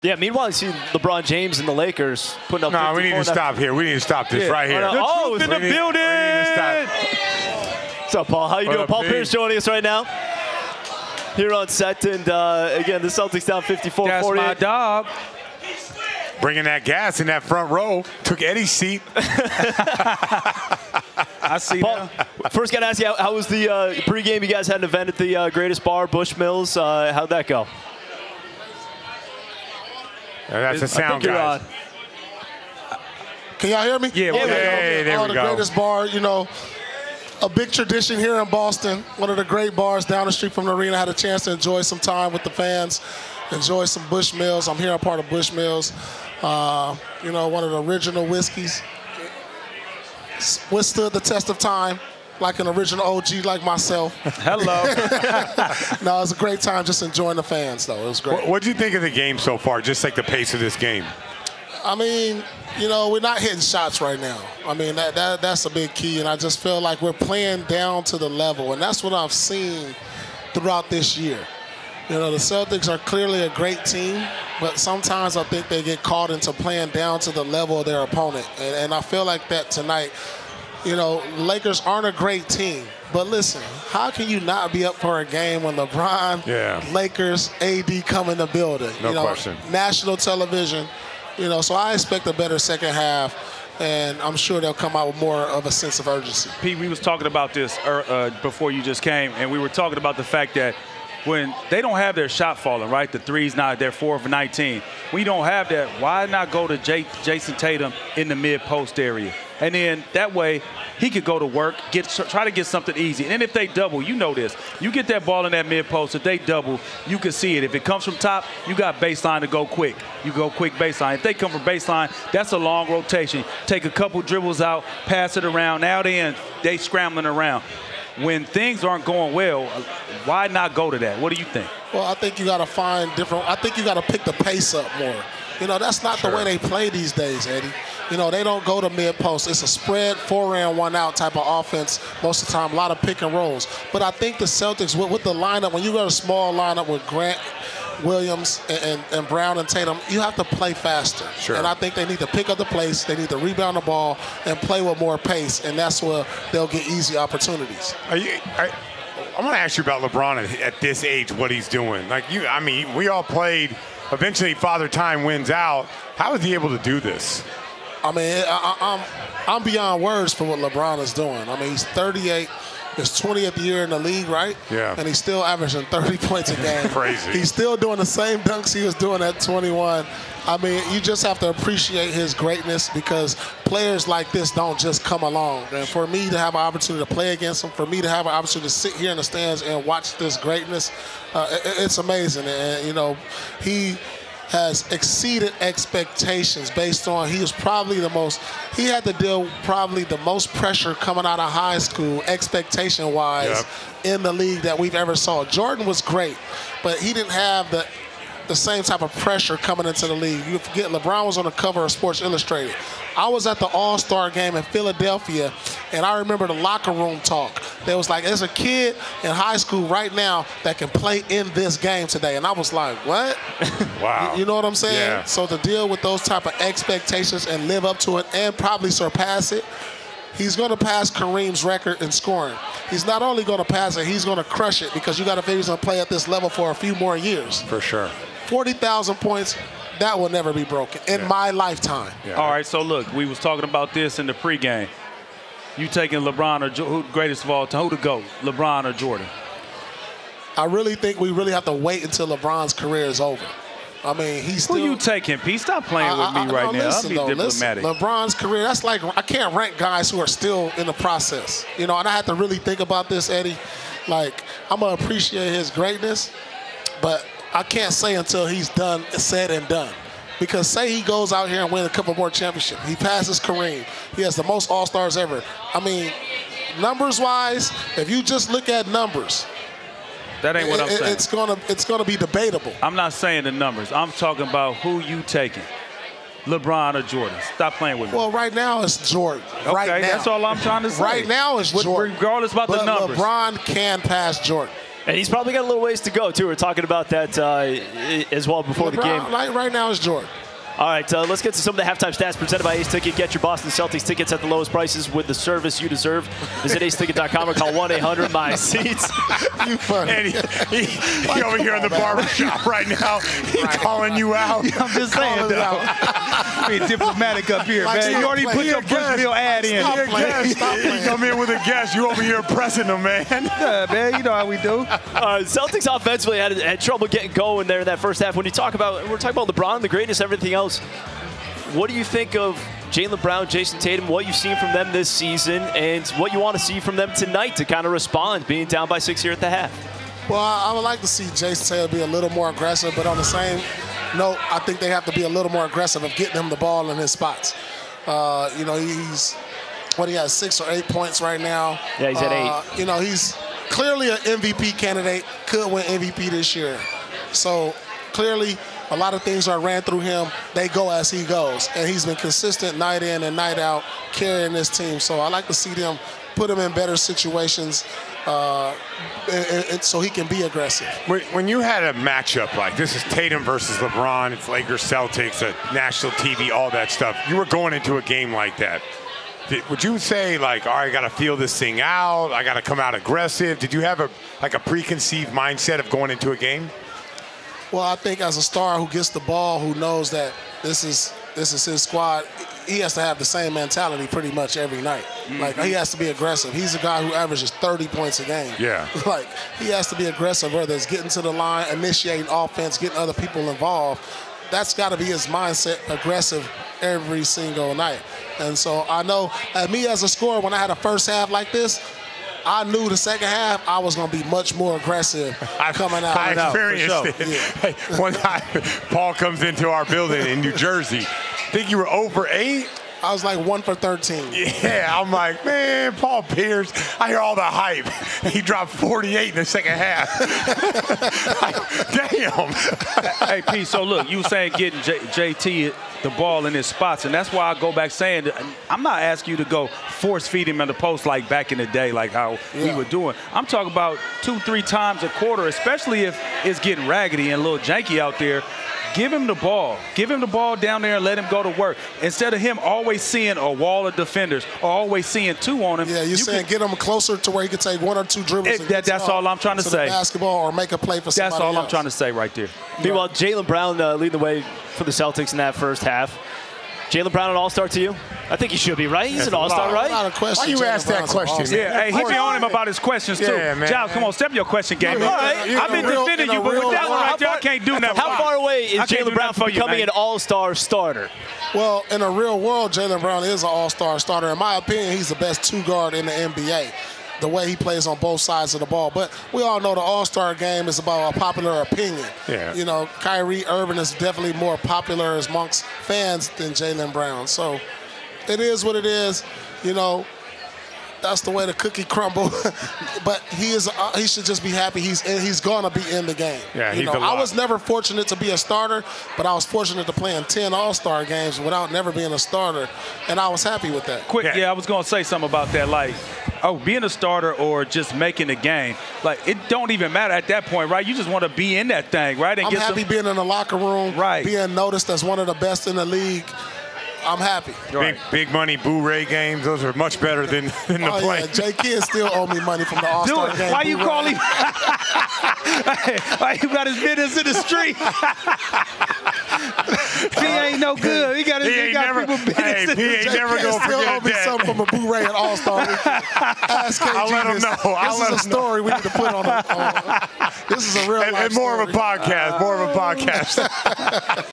Yeah, meanwhile, you see LeBron James and the Lakers putting up 54. No, we need to stop here. We need to stop this right here. Oh, it's in the building. What's up, Paul? How you doing? Paul Pierce joining us right now here on set. And, again, the Celtics down 54-48. That's my dog. Bringing that gas in that front row. Took Eddie's seat. I see Paul, first, got to ask you, how was the pregame? You guys had an event at the Greatest Bar, Bush Mills. How'd that go? That's the sound, guys. Can y'all hear me? Yeah, there we the go. Greatest Bar, you know, a big tradition here in Boston. One of the great bars down the street from the arena. Had a chance to enjoy some time with the fans, enjoy some Bush Mills. I'm here a part of Bush Mills. You know, one of the original whiskeys. Withstood the test of time, like an original OG like myself. Hello. No, it was a great time just enjoying the fans, though. It was great. What do you think of the game so far, just like the pace of this game? I mean, you know, we're not hitting shots right now. I mean, that's a big key, and I just feel like we're playing down to the level, and that's what I've seen throughout this year. You know, the Celtics are clearly a great team, but sometimes I think they get caught into playing down to the level of their opponent, and I feel like that tonight. You know, Lakers aren't a great team, but listen, how can you not be up for a game when LeBron, Lakers, AD come in the building? No question. National television. You know, so I expect a better second half, and I'm sure they'll come out with more of a sense of urgency. Pete, we was talking about this before you just came, and we were talking about the fact that when they don't have their shot falling, right? The three's not, they're 4 for 19. When you don't have that, why not go to Jason Tatum in the mid-post area? And then that way, he could go to work, try to get something easy. And then if they double, you know this. You get that ball in that mid-post, if they double, you can see it. If it comes from top, you got baseline to go quick. You go quick baseline. If they come from baseline, that's a long rotation. Take a couple dribbles out, pass it around. Now they scrambling around. When things aren't going well, why not go to that? What do you think? Well, I think you got to find different. I think you got to pick the pace up more. You know, that's not the way they play these days, Eddie. You know, they don't go to mid-post. It's a spread, 4-in, 1-out type of offense most of the time, a lot of pick and rolls. But I think the Celtics, with the lineup, when you got a small lineup with Grant, Williams, and Brown and Tatum, you have to play faster. Sure. And I think they need to pick up the pace, they need to rebound the ball, and play with more pace, and that's where they'll get easy opportunities. I want to ask you about LeBron at this age, what he's doing. I mean, we all played. Eventually, Father Time wins out. How is he able to do this? I mean, I'm beyond words for what LeBron is doing. I mean, he's 38, his 20th year in the league, right? Yeah. And he's still averaging 30 points a game. Crazy. He's still doing the same dunks he was doing at 21. I mean, you just have to appreciate his greatness because players like this don't just come along. And for me to have an opportunity to play against him, for me to have an opportunity to sit here in the stands and watch this greatness, it's amazing. And, you know, he has exceeded expectations based on he had to deal probably the most pressure coming out of high school expectation-wise in the league that we've ever saw. Jordan was great, but he didn't have the same type of pressure coming into the league. You forget LeBron was on the cover of Sports Illustrated. I was at the All-Star game in Philadelphia, and I remember the locker room talk. There was like, there's a kid in high school right now that can play in this game today. And I was like, what? Wow. You know what I'm saying? Yeah. So to deal with those type of expectations and live up to it and probably surpass it, he's going to pass Kareem's record in scoring. He's not only going to pass it, he's going to crush it because you got to figure he's going to play at this level for a few more years. For sure. 40,000 points, that will never be broken in my lifetime. Yeah. All right, so look, we was talking about this in the pregame. You taking LeBron or who greatest of all time? Who to go, LeBron or Jordan? I really think we really have to wait until LeBron's career is over. I mean, he's still. Who you taking, Pete? Stop playing with me right now. I'll be diplomatic. LeBron's career, that's like, I can't rank guys who are still in the process. You know, and I had to really think about this, Eddie. Like, I'm going to appreciate his greatness, but I can't say until he's done, said and done. Because say he goes out here and wins a couple more championships. He passes Kareem. He has the most All-Stars ever. I mean, numbers-wise, if you just look at numbers, that ain't what I'm saying. It's gonna be debatable. I'm not saying the numbers. I'm talking about who you taking, LeBron or Jordan. Stop playing with me. Well, right now it's Jordan. Okay, right now. that's all I'm trying to say. Right now it's Jordan. Regardless about the numbers. LeBron can pass Jordan. And he's probably got a little ways to go, too. We're talking about that as well before the game. Right now is Jordan. All right, let's get to some of the halftime stats presented by Ace Ticket. Get your Boston Celtics tickets at the lowest prices with the service you deserve. Visit aceticket.com or call 1-800-MY-SEATS. You funny. And he over here in the barbershop right now. He's calling you out. I'm just saying, though. Being diplomatic up here, man. You already put your Bushville ad in. He come in with a guest. You over here pressing him, man. Yeah, man. You know how we do. Celtics offensively had trouble getting going there in that first half. When you talk about, we're talking about LeBron, the greatness, everything else. What do you think of Jaylen Brown, Jason Tatum, what you've seen from them this season, and what you want to see from them tonight to kind of respond, being down by 6 here at the half? Well, I would like to see Jason Tatum be a little more aggressive, but on the same note, I think they have to be a little more aggressive of getting him the ball in his spots. You know, he has 6 or 8 points right now. Yeah, he's at 8. You know, he's clearly an MVP candidate, could win MVP this year. So clearly, a lot of things are ran through him. They go as he goes. And he's been consistent night in and night out carrying this team. So I like to see them put him in better situations so he can be aggressive. When you had a matchup like this is Tatum versus LeBron, it's Lakers, Celtics, national TV, all that stuff, you were going into a game like that. Would you say, like, all right, I got to feel this thing out, I got to come out aggressive? Did you have a preconceived mindset of going into a game? Well, I think as a star who gets the ball, who knows that this is his squad, he has to have the same mentality pretty much every night. Mm-hmm. Like, he has to be aggressive. He's a guy who averages 30 points a game. Yeah. Like, he has to be aggressive, whether it's getting to the line, initiating offense, getting other people involved. That's got to be his mindset, aggressive every single night. And so I know, me as a scorer, when I had a first half like this, I knew the second half I was going to be much more aggressive coming out. I experienced it. Yeah. One time, Paul comes into our building in New Jersey. I think you were 0 for 8. I was like 1 for 13. Yeah, I'm like, man, Paul Pierce, I hear all the hype. He dropped 48 in the second half. Like, damn. Hey, P, so look, you were saying getting JT the ball in his spots, and that's why I go back saying that I'm not asking you to go force feed him in the post like back in the day, like how we were doing. I'm talking about 2-3 times a quarter, especially if it's getting raggedy and a little janky out there. Give him the ball. Give him the ball down there and let him go to work. Instead of him always seeing a wall of defenders or always seeing 2 on him. Yeah, you're saying get him closer to where he can take 1 or 2 dribbles. That's all I'm trying to say. Basketball or make a play for somebody That's all else. I'm trying to say right there. Meanwhile, Jaylen Brown leading the way for the Celtics in that first half. Jaylen Brown an all-star to you? I think he should be, right? He's an all-star, right? Not a question. Why you ask that question? Yeah, hey, he be on him about his questions, too. Yeah, man. Giles, come on, step your question game. All right. I've been defending you, but with that one right there, I can't do nothing. How far away is Jaylen Brown from becoming an all-star starter? Well, in a real world, Jaylen Brown is an all-star starter. In my opinion, he's the best 2-guard in the NBA, the way he plays on both sides of the ball. But we all know the all-star game is about a popular opinion. Yeah. You know, Kyrie Irving is definitely more popular amongst fans than Jaylen Brown. So it is what it is. You know, that's the way the cookie crumble. But he should just be happy he's gonna be in the game. Yeah, you know, I was never fortunate to be a starter, but I was fortunate to play in 10 all-star games without never being a starter, and I was happy with that. Yeah, I was gonna say something about that, like, being a starter or just making the game. Like, it don't even matter at that point, right? You just want to be in that thing, right? And I'm happy being in the locker room, being noticed as one of the best in the league. I'm happy. Big money Boo-Ray games, those are much better than the play. Yeah, Jay Kidd still owe me money from the All-Star game. Why you call him? Why you got his business in the street? He ain't no good. He got people business. Hey, he ain't never going to forget still owe me something from a Boo-Ray at All-Star weekend. Ask KG. I'll let him know. This is a story we need to put on. This is a real life story. More of a podcast.